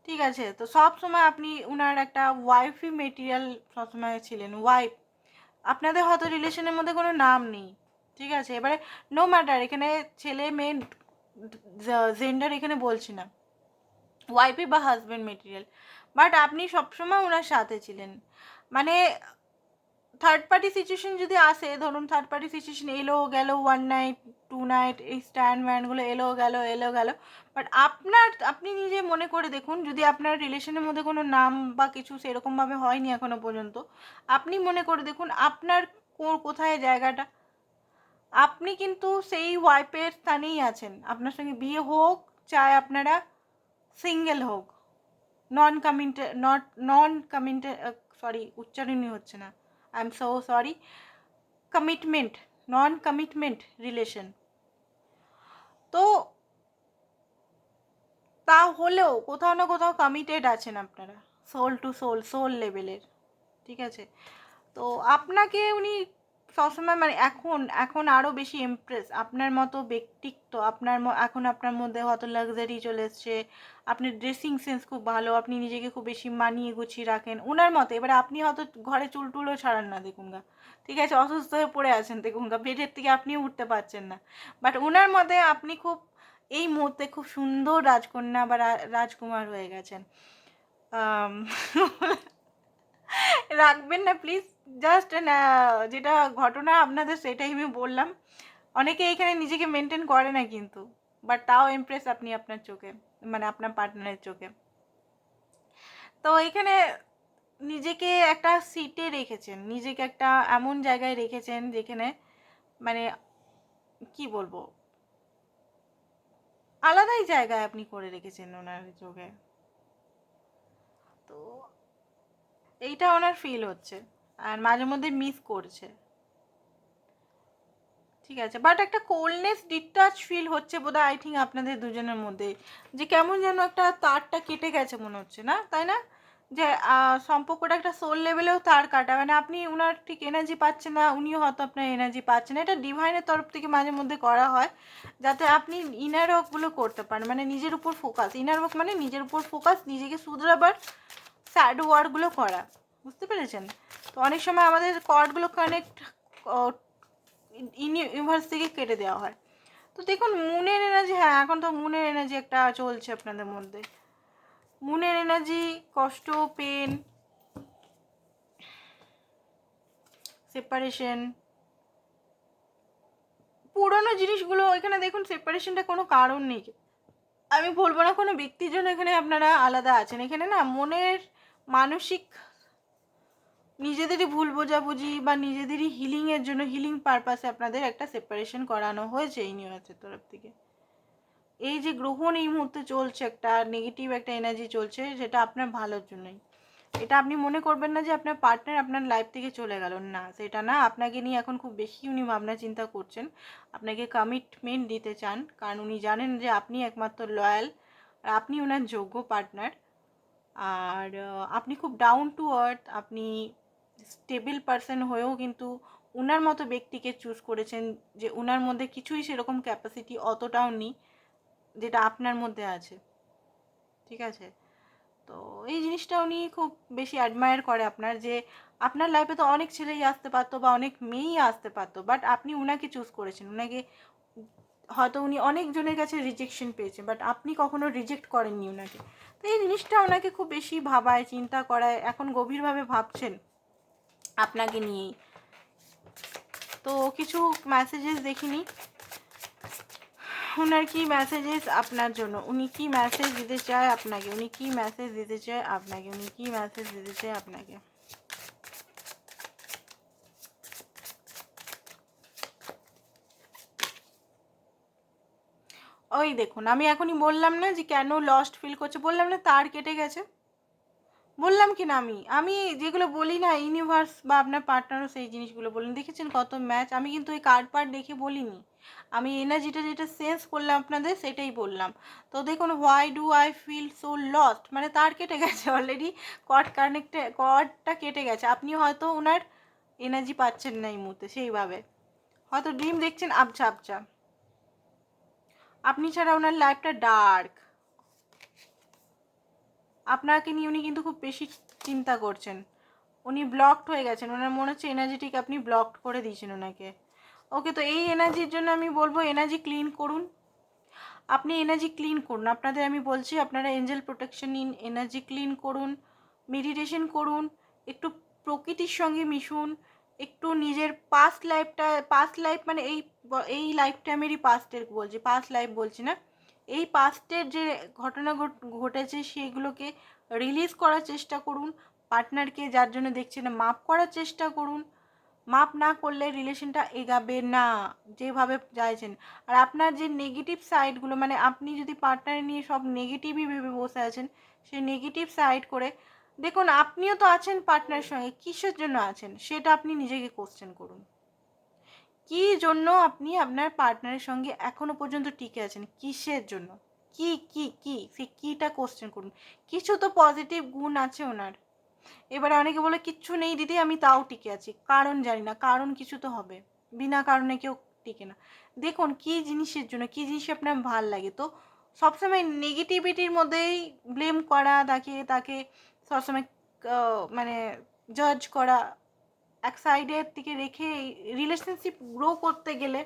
ঠিক আছে? তো সব সময় আপনি ওনার একটা ওয়াইফি মেটেরিয়াল সবসময় ছিলেন, ওয়াইফ। আপনাদের হয়তো রিলেশনের মধ্যে কোনো নাম নেই, ঠিক আছে? এবারে নো ম্যাটার, এখানে ছেলে মেয়ে জেন্ডার এখানে বলছি না, ওয়াইফি বা হাজব্যান্ড মেটেরিয়াল, বাট আপনি সবসময় ওনার সাথে ছিলেন। মানে থার্ড পার্টি সিচুয়েশন যদি আসে, ধরুন থার্ড পার্টি সিচুয়েশন এলো গেল, 1 নাইট 2 নাইট, এই স্ট্যান্ড ম্যানগুলো এলো গেল, বাট আপনি নিজে মনে করে দেখুন, যদি আপনার রিলেশনের মধ্যে কোনো নাম বা কিছু সেরকমভাবে হয়নি এখনো পর্যন্ত, আপনি মনে করে দেখুন আপনার কোথায় জায়গাটা। আপনি কিন্তু সেই ওয়াইফের স্থানেই আছেন, আপনার সঙ্গে বিয়ে হোক, চাই আপনারা সিঙ্গেল হোক, নন কমিটেড, সরি উচ্চারণই হচ্ছে না, I am so sorry, commitment, non commitment relation. তো তাহলেও কোথাও না কোথাও কমিটেড আছেন আপনারা, সোল টু সোল লেভেলের, ঠিক আছে? তো আপনাকে উনি সবসময় মানে এখন আরও বেশি ইমপ্রেস, আপনার মতো ব্যক্তিত্ব, এখন আপনার মধ্যে হয়তো লাক্সারি চলে এসছে, আপনার ড্রেসিং সেন্স খুব ভালো, আপনি নিজেকে খুব বেশি মানিয়ে গুছিয়ে রাখেন ওনার মতো। এবারে আপনি হয়তো ঘরে চুলটুলও ছাড়ান না দেখুন গা, ঠিক আছে? অসুস্থ হয়ে পড়ে আছেন দেখুন গা, বেডের থেকে আপনিও উঠতে পারছেন না, বাট ওনার মতে আপনি খুব এই মুহূর্তে খুব সুন্দর রাজকন্যা বা রাজকুমার হয়ে গেছেন। আম, রাখবেন না প্লিজ, জাস্ট যেটা ঘটনা আপনাদের সেটাই আমি বললাম। অনেকে এখানে নিজেকে মেনটেন করে না কিন্তু, বাট তাও ইমপ্রেস আপনি আপনার চোখে, মানে আপনার পার্টনারের চোখে। তো এখানে নিজেকে একটা সিটে রেখেছেন, নিজেকে একটা এমন জায়গায় রেখেছেন যেখানে মানে কি বলবো, আলাদাই জায়গায় আপনি করে রেখেছেন ওনার চোখে। তো এইটা ওনার ফিল হচ্ছে, আর মাঝে মধ্যে মিস করছে, ঠিক আছে? বাট একটা কোল্ডনেস ডিটাচ ফিল হচ্ছে বোধহয়, আই থিঙ্ক আপনাদের দুজনের মধ্যে, যে কেমন যেন একটা তারটা কেটে গেছে মনে হচ্ছে, না তাই না? যে সম্পর্কটা একটা সোল লেভেলেও তার কাটা, মানে আপনি উনার ঠিক এনার্জি পাচ্ছেন না, উনিও হয়তো আপনার এনার্জি পাচ্ছেন না। এটা ডিভাইনের তরফ থেকে মাঝে মধ্যে করা হয়, যাতে আপনি ইনার ওয়ার্কগুলো করতে পারেন, মানে নিজের উপর ফোকাস। ইনার ওয়ার্ক মানে নিজের উপর ফোকাস, নিজেকে শুধরাবার স্যাড ওয়ার্কগুলো করা, বুঝতে পেরেছেন? তো অনেক সময় আমাদের কর্ডগুলো কানেক্ট ইউনিভার্স থেকে কেটে দেওয়া হয়। তো দেখুন মুনের এনার্জি, হ্যাঁ এখন তো মুনের এনার্জি একটা চলছে আপনাদের মধ্যে, মুনের এনার্জি, কষ্ট, পেন, সেপারেশন, পুরোনো জিনিসগুলো এখানে দেখুন। সেপারেশনটা কোনো কারণ নেই, আমি বলবো না কোনো ব্যক্তির জন্য এখানে আপনারা আলাদা আছেন। এখানে না মানসিক নিজেদেরই ভুল বোঝাবুঝি বা নিজেদেরই হিলিংয়ের জন্য, হিলিং পারপাসে আপনাদের একটা সেপারেশন করানো হয়েছে ইউনিভার্সের তরফ থেকে। এই যে গ্রহণ এই মুহূর্তে চলছে, একটা নেগেটিভ একটা এনার্জি চলছে, যেটা আপনার ভালোর জন্যই। এটা আপনি মনে করবেন না যে আপনার পার্টনার আপনার লাইফ থেকে চলে গেল, না সেটা না। আপনাকে নিয়ে এখন খুব বেশি উনি ভাবনা চিন্তা করছেন, আপনাকে কমিটমেন্ট দিতে চান, কারণ উনি জানেন যে আপনি একমাত্র লয়াল আর আপনি ওনার যোগ্য পার্টনার। আর আপনি খুব ডাউন টু আর্থ, আপনি স্টেবল পারসন হয়েও কিন্তু ওনার মতো ব্যক্তিকে চুজ করেছেন, যে ওনার মধ্যে কিছুই সেরকম ক্যাপাসিটি অতটাও নেই যেটা আপনার মধ্যে আছে। ঠিক আছে, তো এই জিনিসটা উনি খুব বেশি অ্যাডমায়ার করে আপনার, যে আপনার লাইফে তো অনেক ছেলেই আসতে পারতো বা অনেক মেয়েই আসতে পারতো, বাট আপনি ওনাকে চুজ করেছেন। ওনাকে হয়তো উনি অনেকজনের কাছে রিজেকশন পেয়েছে, বাট আপনি কখনো রিজেক্ট করেননি ওনাকে। তো এই জিনিসটা ওনাকে খুব বেশি ভাবায়, চিন্তা করায়, এখন গভীরভাবে ভাবছেন আপনাকে নিয়েই। তো কিছু মেসেজেস দেখিনি ওনার, কি মেসেজেস আপনার জন্য, উনি কি মেসেজ দিতে চায় আপনাকে, উনি কি মেসেজ দিতে চায় আপনাকে, উনি কি মেসেজ দিতে চায় আপনাকে। ওই দেখুন, আমি এখনই বললাম না যে কেন লস্ট ফিল করছে, বললাম না তার কেটে গেছে, বললাম কি না আমি আমি যেগুলো বলি না, ইউনিভার্স বা আপনার পার্টনারও সেই জিনিসগুলো বলেন। দেখেছেন কত ম্যাচ, আমি কিন্তু ওই কার্ড পার্ট দেখে বলিনি, আমি এনার্জিটা যেটা সেন্স করলাম আপনাদের সেটাই বললাম। তো দেখুন, why do I feel so lost, মানে তার কেটে গেছে অলরেডি, কর্ডটা কেটে গেছে। আপনি হয়তো ওনার এনার্জি পাচ্ছেন না এই মুহূর্তে সেইভাবে, হয়তো ড্রিম দেখছেন আবছা আবছা। আপনি ছাড়া ওনার লাইফটা ডার্ক, আপনাকে নিয়ে উনি কিন্তু খুব বেশি চিন্তা করছেন, উনি ব্লকড হয়ে গেছেন, ওনার মনে হচ্ছে এনার্জিটিক আপনি ব্লকড করে দিয়েছেন ওনাকে। ওকে, তো এই এনার্জির জন্য আমি বলবো এনার্জি ক্লিন করুন, আপনি এনার্জি ক্লিন করুন। আপনাদের আমি বলছি আপনারা এঞ্জেল প্রোটেকশন নিন, এনার্জি ক্লিন করুন, মেডিটেশন করুন, একটু প্রকৃতির সঙ্গে মিশুন, একটু নিজের পাস্ট লাইফ মানে এই লাইফ টাইমেরই পাস্টের বলছি, পাস্ট লাইফ বলছি না, এই পাস্টের যে ঘটনা ঘটেছে সেগুলোকে রিলিজ করার চেষ্টা করুন। পার্টনারকে যার জন্য দেখছেন মাফ করার চেষ্টা করুন, মাপ না করলে রিলেশনটা এগাবে না যেভাবে চাইছেন। আর আপনার যে নেগেটিভ সাইডগুলো, মানে আপনি যদি পার্টনার নিয়ে সব নেগেটিভই ভেবে বসে আছেন, সেই নেগেটিভ সাইড করে দেখুন, আপনিও তো আছেন পার্টনারের সঙ্গে, কিসের জন্য আছেন সেটা আপনি নিজেকে কোশ্চেন করুন। কি জন্য আপনি আপনার পার্টনারের সঙ্গে এখনো পর্যন্ত টিকে আছেন, কিসের জন্য, কি কি কি সে কিটা কোশ্চেন করুন। কিছু তো পজিটিভ গুণ আছে ওনার। এবারে অনেকে বলে কিচ্ছু নেই দিদি আমি তাও টিকে আছি, কারণ জানি না, কারণ কিছু তো হবে, বিনা কারণে কেউ টিকে না। দেখুন কি জিনিসের জন্য, কি জিনিস আপনার ভাল লাগে, তো সবসময় নেগেটিভিটির মধ্যেই ব্লেম করা, তাকে সবসময় মানে জাজ করা, এক সাইডের দিকে রেখে রিলেশনশিপ গ্রো করতে গেলে,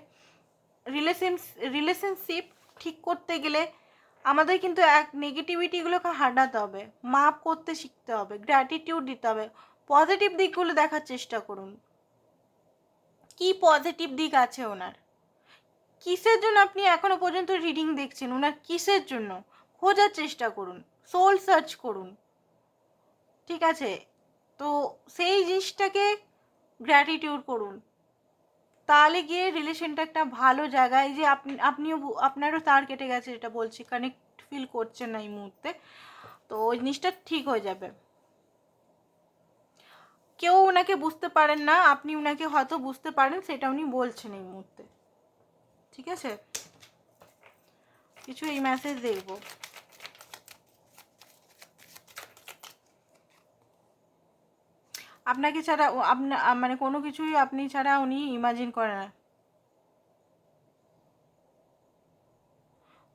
রিলেশনশিপ ঠিক করতে গেলে আমাদের কিন্তু এক নেগেটিভিটিগুলোকে হাঁটাতে হবে, মাপ করতে শিখতে হবে, গ্র্যাটিটিউড দিতে হবে, পজিটিভ দিকগুলো দেখার চেষ্টা করুন। কি পজিটিভ দিক আছে ওনার, কিসের জন্য আপনি এখনো পর্যন্ত রিডিং দেখছেন, ওনার কিসের জন্য খোঁজার চেষ্টা করুন, সোল সার্চ করুন। ঠিক আছে, তো সেই জিনিসটাকে গ্র্যাটিটিউড করুন, তাহলে গিয়ে রিলেশনটা একটা ভালো জায়গায়, যে আপনিও আপনারও তার কেটে গেছে যেটা বলছি, কানেক্ট ফিল করছেন না এই মুহূর্তে, তো ওই জিনিসটা ঠিক হয়ে যাবে। কেউ ওনাকে বুঝতে পারেন না, আপনি ওনাকে হয়তো বুঝতে পারেন, সেটা উনি বলছেন এই মুহূর্তে। ঠিক আছে, কিছু এই মেসেজ দেখবো। আপনাকে ছাড়া মানে কোনো কিছুই আপনি ছাড়া উনি ইমাজিন করে না।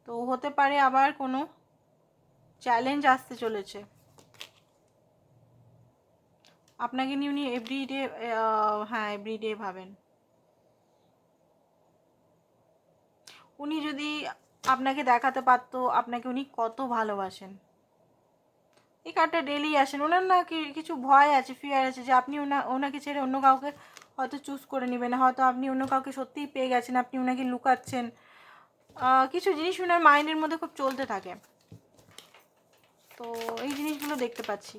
তো হতে পারে আবার কোনো চ্যালেঞ্জ আসতে চলেছে আপনাকে নিয়ে, উনি এভরিডে, হ্যাঁ এভরিডে ভাবেন। উনি যদি আপনাকে দেখাতে পারতো আপনাকে উনি কত ভালোবাসেন, এই কার্ডটা ডেলি আসেন, ওনার না কিছু ভয় আছে, ফিয়ার আছে, যে আপনি ওনাকে ছেড়ে অন্য কাউকে হয়তো চুজ করে নেবেন, হয়তো আপনি অন্য কাউকে সত্যিই পেয়ে গেছেন, আপনি ওনাকে লুকাচ্ছেন, কিছু জিনিস ওনার মাইন্ডের মধ্যে খুব চলতে থাকে। তো এই জিনিসগুলো দেখতে পাচ্ছি।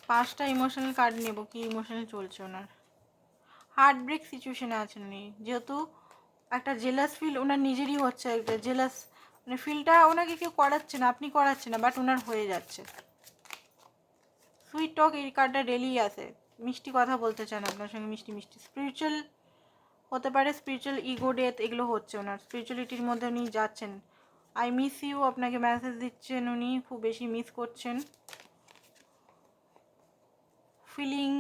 5টা ইমোশনাল কার্ড নেব, কি ইমোশনাল চলছে ওনার। হার্ট ব্রেক সিচুয়েশনে আছেন উনি, যেহেতু একটা জেলাস ফিল ওনার নিজেরই হচ্ছে, একটা জেলাস মানে ফিলটা ওনাকে কেউ করাচ্ছে না, আপনি করাচ্ছে না, বাট ওনার হয়ে যাচ্ছে। সুইট টক এই কার্ডটা ডেলি আসে, মিষ্টি কথা বলতে চান আপনার সঙ্গে, মিষ্টি মিষ্টি। স্পিরিচুয়াল হতে পারে, স্পিরিচুয়াল ইগো ডেথ এগুলো হচ্ছে ওনার, স্পিরিচুয়ালিটির মধ্যে উনি যাচ্ছেন। আই মিস ইউ আপনাকে মেসেজ দিচ্ছেন উনি, খুব বেশি মিস করছেন। ফিলিং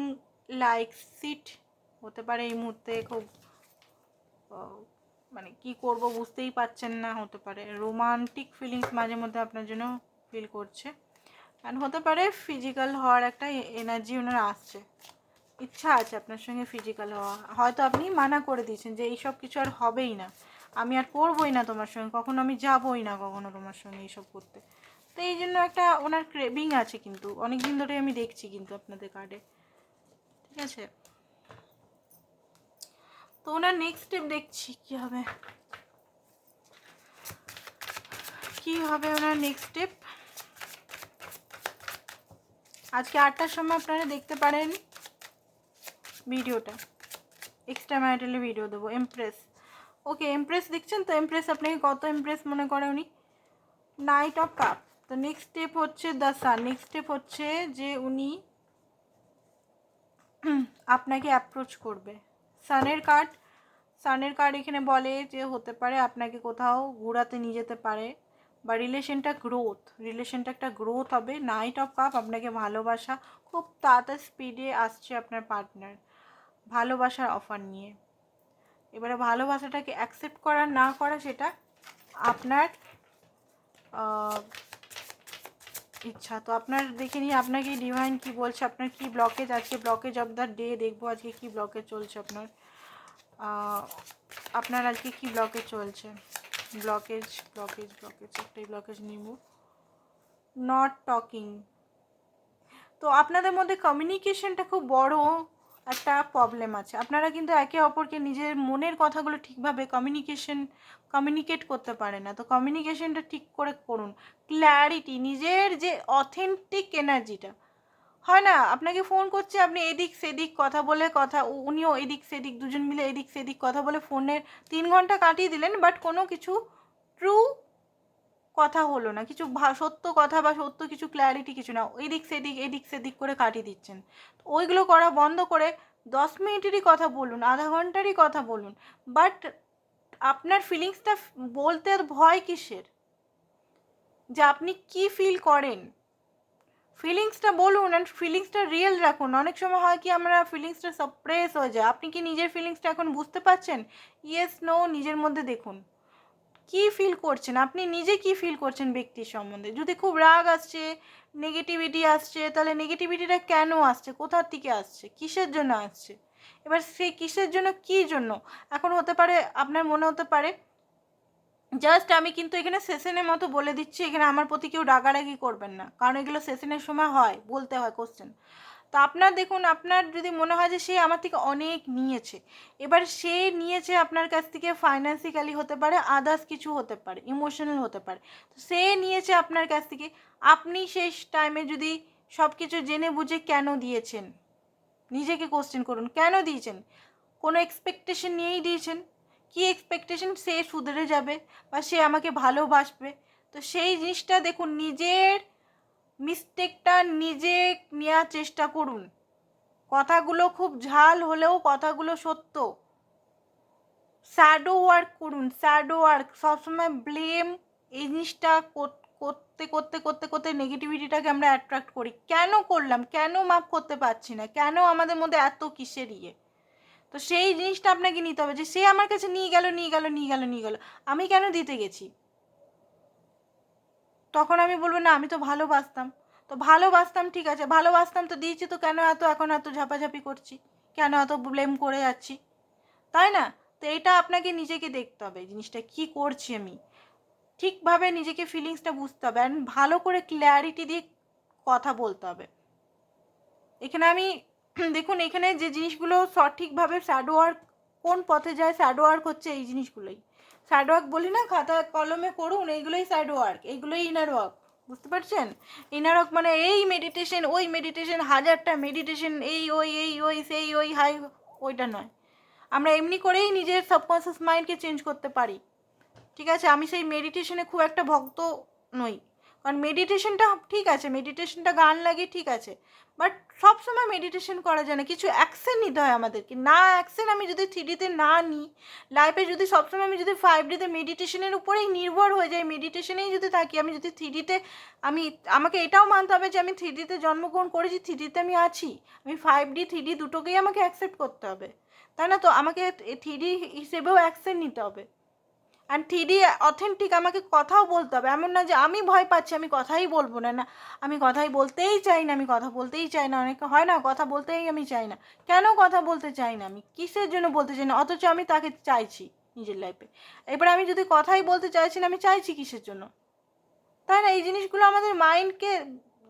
লাইক সিট হতে পারে এই মুহূর্তে, খুব মানে কি করব বুঝতেই পারছেন না, হতে পারে রোমান্টিক ফিলিংস মাঝে মধ্যে আপনার জন্য ফিল করছে। অ্যান্ড হতে পারে ফিজিক্যাল হওয়ার একটা এনার্জি ওনার আসছে, ইচ্ছা আছে আপনার সঙ্গে ফিজিক্যাল হওয়া। হয়তো আপনি মানা করে দিয়েছেন যে এইসব কিছু আর হবেই না, আমি আর করবোই না তোমার সঙ্গে, কখনো আমি যাবোই না কখনো তোমার সঙ্গে এইসব করতে। তো এই জন্য একটা ওনার ক্রেভিং আছে, কিন্তু অনেক দিন ধরে আমি দেখছি কিন্তু আপনাদের কার্ডে, ঠিক আছে। তো ওনার নেক্সট স্টেপ দেখছি কি হবে, কি হবে ওনার নেক্সট স্টেপ। আজকে 8টার সময় আপনারা দেখতে পারেন ভিডিওটা, এক্সট্রা ম্যারিটালে ভিডিও দেবো। এমপ্রেস, ওকে এমপ্রেস দেখছেন তো, এমপ্রেস আপনাকে কত এমপ্রেস মনে করে উনি। নাইট অফ কাপ, তো নেক্সট স্টেপ হচ্ছে দ্য সান। নেক্সট স্টেপ হচ্ছে যে উনি আপনাকে অ্যাপ্রোচ করবে। সানের কার্ড, সানের কার্ড এখানে বলে যে হতে পারে আপনাকে কোথাও ঘোরাতে নিয়ে যেতে পারে, বা রিলেশনটা একটা গ্রোথ হবে। নাইট অফ কাপ আপনাকে ভালোবাসা, খুব তাড়াতাড়ি স্পিডে আসছে আপনার পার্টনার ভালোবাসার অফার নিয়ে। এবারে ভালোবাসাটাকে অ্যাকসেপ্ট করা না করা সেটা আপনার ইচ্ছা। তো আপনার দেখে নিয়ে আপনাকে ডিভাইন কি বলছে, আপনার কি ব্লকেজ আছে, ব্লকেজ অফ দ্য ডে দেখবো আজকে কি ব্লকেজ চলছে আপনার। আপনার আজকে কি ব্লকেজ চলছে, ব্লকেজ একটাই ব্লকেজ নিব। নট টকিং, তো আপনাদের মধ্যে কমিউনিকেশনটা খুব বড় একটা প্রবলেম আছে। আপনারা কিন্তু একে অপরকে নিজের মনের কথাগুলো ঠিকভাবে কমিউনিকেট করতে পারে না। তো কমিউনিকেশনটা ঠিক করে করুন, ক্ল্যারিটি, নিজের যে অথেন্টিক এনার্জিটা হয় না, আপনাকে ফোন করছে, আপনি এদিক সেদিক কথা বলে উনিও এদিক সেদিক, দুজন মিলে এদিক সেদিক কথা বলে ফোনের 3 ঘন্টা কাটিয়ে দিলেন, বাট কোনো কিছু ট্রু কথা হলো না, কিছু সত্য কথা বা সত্য কিছু ক্ল্যারিটি কিছু না, এদিক সেদিক করে কাটিয়ে দিচ্ছেন। ওইগুলো করা বন্ধ করে 10 মিনিটেরই কথা বলুন, আধা ঘন্টারই কথা বলুন, বাট আপনার ফিলিংসটা বলতে ভয় কিসের, যে আপনি কি ফিল করেন ফিলিংসটা বলুন, অ্যান্ড ফিলিংসটা রিয়েল রাখুন। অনেক সময় হয় কি আমরা ফিলিংসটা সাপ্রেস হয়ে যায়। আপনি কি নিজের ফিলিংসটা এখন বুঝতে পারছেন? ইয়েস নো, নিজের মধ্যে দেখুন কি ফিল করছেন, আপনি নিজে কি ফিল করছেন ব্যক্তির সম্বন্ধে। যদি খুব রাগ আসছে, নেগেটিভিটি আসছে, তাহলে নেগেটিভিটিটা কেন আসছে, কোথার থেকে আসছে, কিসের জন্য আসছে। এবার সেই কিসের জন্য, কী জন্য, এখন হতে পারে আপনার মনে হতে পারে জাস্ট আমি কিন্তু এখানে সেশনের মতো বলে দিচ্ছি, এখানে আমার প্রতি কেউ রাগারাগি করবেন না, কারণ এগুলো সেশনের সময় হয়, বলতে হয় কোশ্চেন। তো আপনার দেখুন, আপনার যদি মনে হয় যে সে আমার থেকে অনেক নিয়েছে, এবার সে নিয়েছে আপনার কাছ থেকে ফাইন্যান্সিক্যালি হতে পারে, আদার্স কিছু হতে পারে, ইমোশনাল হতে পারে। তো সে নিয়েছে আপনার কাছ থেকে, আপনি সেই টাইমে যদি সব কিছু জেনে বুঝে কেন দিয়েছেন, নিজেকে কোশ্চেন করুন, কেন দিয়েছেন, কোনো এক্সপেকটেশন নিয়েই দিয়েছেন, কি এক্সপেকটেশন সে শুধরে যাবে বা সে আমাকে ভালোবাসবে। তো সেই জিনিসটা দেখুন, নিজের মিস্টেকটা নিজে নেওয়ার চেষ্টা করুন। কথাগুলো খুব ঝাল হলেও কথাগুলো সত্য। শ্যাডো ওয়ার্ক করুন, শ্যাডো ওয়ার্ক, সবসময় ব্লেম, এই জিনিসটা করতে করতে করতে করতে নেগেটিভিটিটাকে আমরা অ্যাট্রাক্ট করি। কেন করলাম, কেন মাপ করতে পারছি না, কেন আমাদের মধ্যে এত কিসের ইয়ে। তো সেই জিনিসটা আপনাকে নিতে হবে, যে সে আমার কাছে নিয়ে গেল, আমি কেন দিতে গেছি। তখন আমি বলবো না, আমি তো ভালোবাসতাম, তো ভালোবাসতাম ঠিক আছে, ভালোবাসতাম তো দিয়েছি, তো কেন এখন এত ঝাপাঝাপি করছি, কেন এত ব্লেম করে যাচ্ছি, তাই না? তো এটা আপনাকে নিজেকে দেখতে হবে, জিনিসটা কি করছি আমি, ঠিকভাবে নিজেকে ফিলিংসটা বুঝতে হবে, অ্যান্ড ভালো করে ক্ল্যারিটি দিয়ে কথা বলতে হবে। এখানে আমি দেখুন, এখানে যে জিনিসগুলো সঠিকভাবে শ্যাডো ওয়ার্ক, কোন পথে যায় শ্যাডো ওয়ার্ক হচ্ছে এই জিনিসগুলোই। শ্যাডো ওয়ার্ক বলি না, খাতা কলমে করুন, এইগুলোই শ্যাডো ওয়ার্ক, এইগুলোই ইনার ওয়ার্ক। বুঝতে পারছেন? ইনারক মানে এই মেডিটেশন ওই মেডিটেশন, হাজারটা মেডিটেশন, এই ওই সেই ওই হাই, ওইটা নয়। আমরা এমনি করেই নিজের সাবকনসিয়াস মাইন্ডকে চেঞ্জ করতে পারি। ঠিক আছে, আমি সেই মেডিটেশনে খুব একটা ভক্ত নই, কারণ মেডিটেশনটা ঠিক আছে, মেডিটেশনটা গান লাগে ঠিক আছে, বাট সবসময় মেডিটেশন করা যায় না, কিছু অ্যাকশন নিতে হয় আমাদেরকে। না অ্যাকশন আমি যদি 3Dতে না নিই, লাইফে যদি সবসময় আমি যদি 5Dতে মেডিটেশনের উপরেই নির্ভর হয়ে যাই, মেডিটেশনেই যদি থাকি, আমি যদি 3Dতে আমাকে এটাও মানতে হবে যে আমি 3Dতে জন্মগ্রহণ করেছি, 3Dতে আমি আছি, আমি 5D 3D দুটোকেই আমাকে অ্যাকসেপ্ট করতে হবে, তাই না? তো আমাকে 3D হিসেবেও অ্যাকশন নিতে হবে। অ্যান্ড 3D অথেন্টিক, আমাকে কথাও বলতে হবে, এমন না যে আমি ভয় পাচ্ছি আমি কথাই বলবো না, না আমি কথাই বলতেই চাই না, আমি কথা বলতেই চাই না, অনেকে হয় না কথা বলতেই আমি চাই না, কেন কথা বলতে চাই না, আমি কিসের জন্য বলতে চাই না, অথচ আমি তাকে চাইছি নিজের লাইফে। এবার আমি যদি কথাই বলতে চাইছি না, আমি চাইছি কিসের জন্য, তাই না? এই জিনিসগুলো আমাদের মাইন্ডকে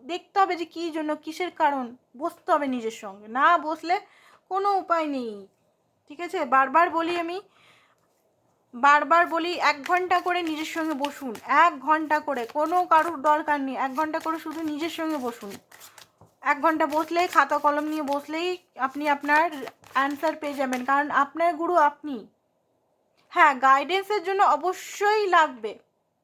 দেখতে হবে যে কী জন্য, কিসের কারণ, বসতে হবে নিজের সঙ্গে, না বসলে কোনো উপায় নেই। ঠিক আছে, বারবার বলি 1 ঘন্টা করে নিজের সঙ্গে বসুন, 1 ঘন্টা করে, কোনো কারোর দরকার নেই, 1 ঘন্টা করে শুধু নিজের সঙ্গে বসুন। 1 ঘন্টা বসলে, খাতা কলম নিয়ে বসলেই আপনি আপনার অ্যান্সার পেয়ে যাবেন, কারণ আপনার গুরু আপনি। হ্যাঁ, গাইডেন্সের জন্য অবশ্যই লাগবে,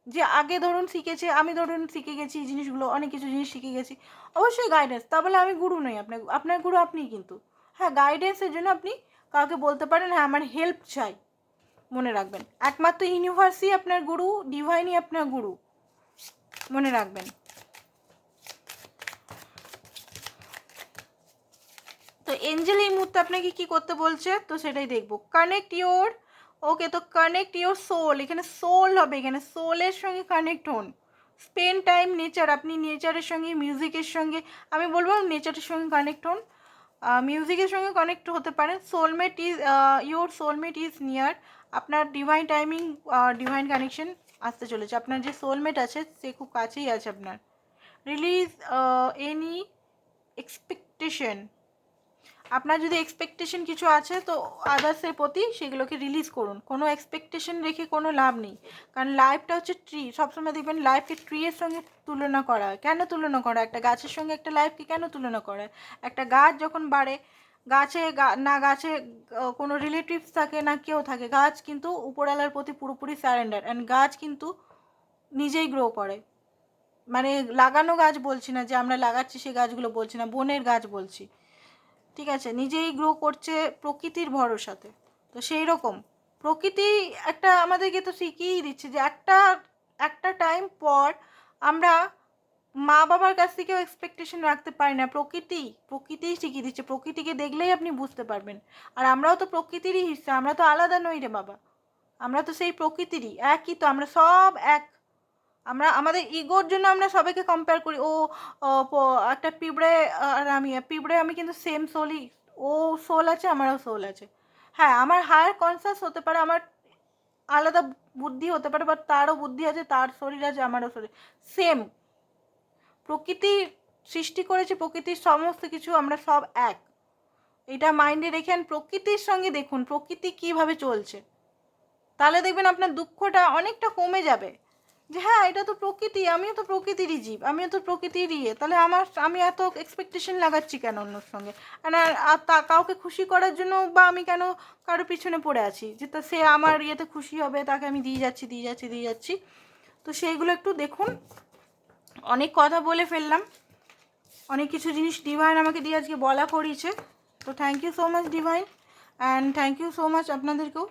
যে আগে ধরুন শিখেছে, আমি ধরুন শিখে গেছি এই জিনিসগুলো, অনেক কিছু জিনিস শিখে গেছি, অবশ্যই গাইডেন্স, তা বলে আমি গুরু নই, আপনার গুরু আপনিই কিন্তু। হ্যাঁ, গাইডেন্সের জন্য আপনি কাউকে বলতে পারেন, হ্যাঁ আমার হেল্প চাই, মনে রাখবেন একমাত্র ইউনিভার্সই আপনার গুরু, ডিভাইনই আপনার গুরু, মনে রাখবেন। তো এঞ্জেল এই মুহূর্তে আপনাকে কি করতে বলছে, তো সেটাই দেখবো। কানেক্ট ইওর, ওকে, তো কানেক্ট ইওর সোল, এখানে সোল হবে, এখানে সোলের সঙ্গে কানেক্ট হন, স্পেন্ড টাইম নেচার, আপনি নেচারের সঙ্গে, মিউজিকের সঙ্গে, আমি বলবো নেচারের সঙ্গে কানেক্ট হন, মিউজিকের সঙ্গে কানেক্ট হতে পারেন। Soulmate is, your soulmate is near, আপনার ডিভাইন টাইমিং, ডিভাইন কানেকশন আসতে চলেছে, আপনার যে সোলমেট আছে সে খুব কাছেই আছে আপনার। রিলিজ এনি এক্সপেকটেশন, আপনার যদি এক্সপেকটেশন কিছু আছে তো আদার্সের প্রতি সেগুলোকে রিলিজ করুন, কোনো এক্সপেকটেশন রেখে কোনো লাভ নেই, কারণ লাইফটা হচ্ছে ট্রি, সবসময় দেখবেন লাইফকে ট্রিয়ের সঙ্গে তুলনা করা হয়। কেন তুলনা করা, একটা গাছের সঙ্গে একটা লাইফকে কেন তুলনা করা হয়? একটা গাছ যখন বাড়ে, গাছে কোনো রিলেটিভস থাকে না কেউ থাকে, গাছ কিন্তু উপরওয়ালার প্রতি পুরোপুরি স্যারেন্ডার, অ্যান্ড গাছ কিন্তু নিজেই গ্রো করে, মানে লাগানো গাছ বলছি না, যে আমরা লাগাচ্ছি সেই গাছগুলো বলছি না, বনের গাছ বলছি, ঠিক আছে, নিজেই গ্রো করছে প্রকৃতির ভরসাতে। তো সেই রকম প্রকৃতি একটা আমাদেরকে তো শিখিয়েই দিচ্ছে যে একটা টাইম পর আমরা মা বাবার কাছ থেকেও এক্সপেকটেশন রাখতে পারি না, প্রকৃতিই শিখিয়ে দিচ্ছে, প্রকৃতিকে দেখলেই আপনি বুঝতে পারবেন। আর আমরাও তো প্রকৃতিরই হিস্সা, আমরা তো আলাদা নই রে বাবা, আমরা তো সেই প্রকৃতিরই, একই তো, আমরা সব এক। আমরা আমাদের ইগোর জন্য আমরা সবাইকে কম্পেয়ার করি, একটা পিঁপড়ে আমি কিন্তু সেম সোলই, ও সোল আছে আমারও সোল আছে, হ্যাঁ আমার হায়ার কনসাস হতে পারে, আমার আলাদা বুদ্ধি হতে পারে, বাট তারও বুদ্ধি আছে, তার শরীর আছে, আমারও শরীর সেম। প্রকৃতি সৃষ্টি করেছে, প্রকৃতির সমস্ত কিছু, আমরা সব এক, এটা মাইন্ডে রেখে প্রকৃতির সঙ্গে দেখুন প্রকৃতি কিভাবে চলছে, তাহলে দেখবেন আপনার দুঃখটা অনেকটা কমে যাবে, যে হ্যাঁ এটা তো প্রকৃতি, আমিও তো প্রকৃতিরই জীব, আমিও তো প্রকৃতিরই তাহলে আমি এত এক্সপেকটেশন লাগাচ্ছি কেন অন্যর সঙ্গে, আর তা কাউকে খুশি করার জন্য, বা আমি কেন কারো পিছনে পড়ে আছি যে তা সে আমার ইয়েতে খুশি হবে, তাকে আমি দিয়ে যাচ্ছি। তো সেইগুলো একটু দেখুন। অনেক কথা বলে ফেললাম, অনেক কিছু জিনিস ডিভাইন আমাকে দিয়ে আজকে বলা করিয়েছে, তো thank you so much Divine, and thank you so much আপনাদেরকেও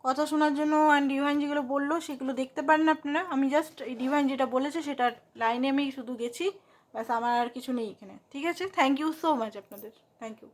কথা শোনার জন্য, অ্যান্ড ডিভাইন যেগুলো বললো সেগুলো দেখতে পারেন আপনারা, আমি জাস্ট এই ডিভাইন যেটা বলেছে সেটার লাইনে আমি শুধু গেছি, ব্যাস আমার আর কিছু নেই এখানে। ঠিক আছে, থ্যাংক ইউ সো মাচ আপনাদের, থ্যাংক ইউ।